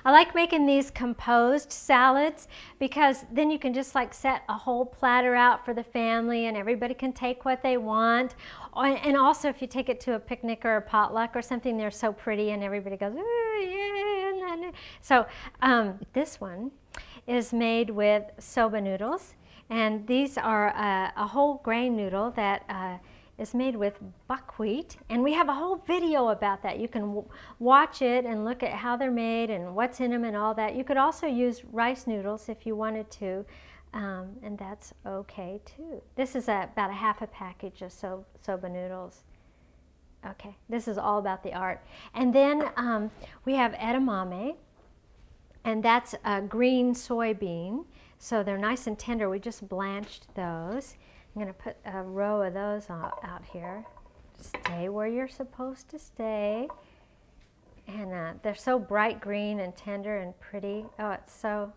I like making these composed salads because then you can just like set a whole platter out for the family and everybody can take what they want. And also if you take it to a picnic or a potluck or something, they're so pretty and everybody goes, ooh, yeah. So this one is made with soba noodles, and these are a whole grain noodle that is made with buckwheat, and we have a whole video about that. You can watch it and look at how they're made and what's in them and all that. You could also use rice noodles if you wanted to, and that's okay too. This is about a half a package of soba noodles. Okay, this is all about the art. And then we have edamame, and that's a green soybean, so they're nice and tender. We just blanched those. I'm going to put a row of those out here. Stay where you're supposed to stay. And they're so bright green and tender and pretty. Oh, it's so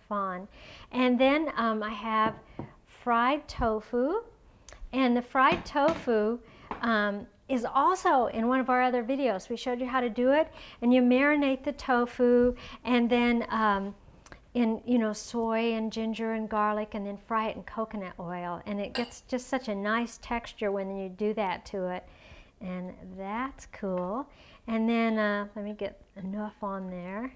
fun. And then I have fried tofu. And the fried tofu is also in one of our other videos. We showed you how to do it. And you marinate the tofu and then in soy and ginger and garlic, and then fry it in coconut oil, and it gets just such a nice texture when you do that to it, and that's cool. And then let me get enough on there.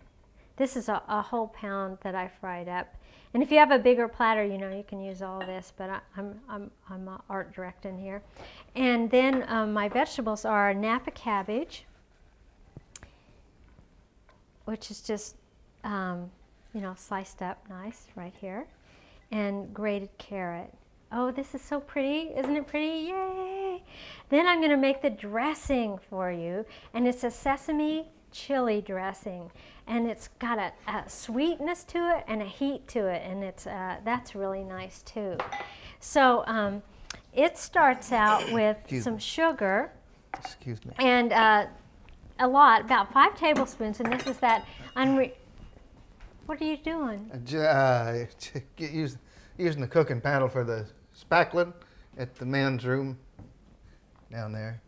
This is a whole pound that I fried up, and if you have a bigger platter, you can use all this, but I'm art directing here. And then my vegetables are Napa cabbage, which is just sliced up nice right here, and grated carrot. Oh, this is so pretty. Isn't it pretty? Yay! Then I'm going to make the dressing for you, and it's a sesame chili dressing, and it's got a sweetness to it and a heat to it, and that's really nice too. So it starts out with some sugar. Excuse me. And about 5 tablespoons, and this is that What are you doing? Using the cooking paddle for the spackling at the men's room down there.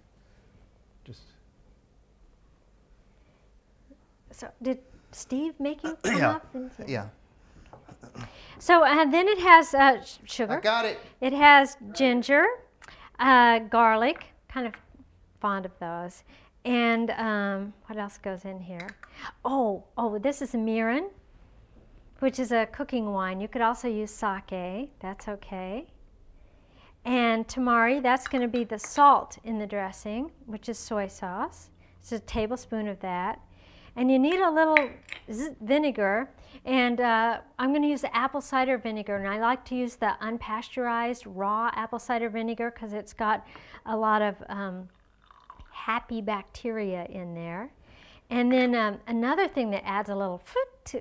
So did Steve make you come up? Yeah. So then it has sugar. I got it. It has ginger, garlic, kind of fond of those. And what else goes in here? Oh, this is mirin, which is a cooking wine. You could also use sake, that's okay. And tamari, that's going to be the salt in the dressing, which is soy sauce. It's a tablespoon of that. And you need a little vinegar, and I'm going to use the apple cider vinegar, and I like to use the unpasteurized raw apple cider vinegar because it's got a lot of happy bacteria in there. And then another thing that adds a little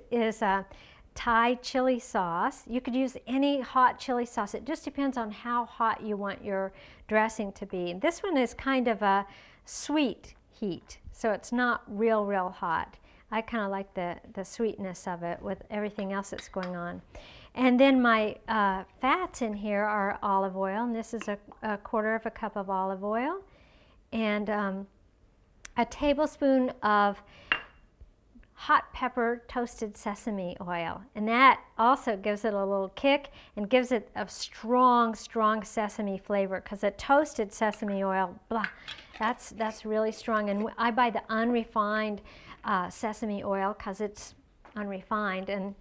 is Thai chili sauce. You could use any hot chili sauce. It just depends on how hot you want your dressing to be. This one is kind of a sweet heat, so it's not real hot. I kind of like the sweetness of it with everything else that's going on. And then my fats in here are olive oil, and this is a 1/4 cup of olive oil, and a tablespoon of hot pepper toasted sesame oil, and that also gives it a little kick and gives it a strong sesame flavor, because a toasted sesame oil, that's really strong. And I buy the unrefined sesame oil because it's unrefined and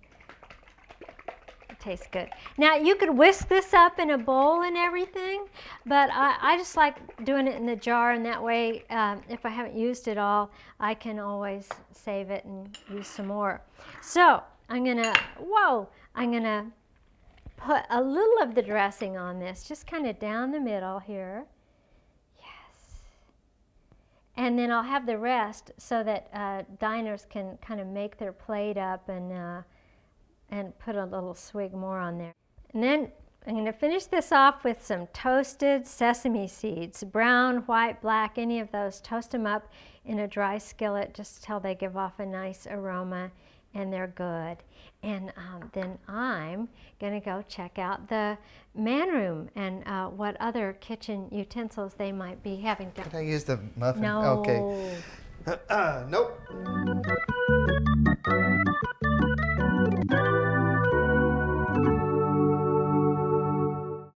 it tastes good. Now you could whisk this up in a bowl and everything, but I just like doing it in the jar, and that way if I haven't used it all, I can always save it and use some more. So I'm gonna put a little of the dressing on this, just kind of down the middle here. Yes. And then I'll have the rest so that diners can kind of make their plate up and put a little swig more on there. And then I'm going to finish this off with some toasted sesame seeds, brown, white, black, any of those. Toast them up in a dry skillet just till they give off a nice aroma, and they're good. And then I'm going to go check out the man room and what other kitchen utensils they might be having. Can I use the muffin? No. Okay. Nope.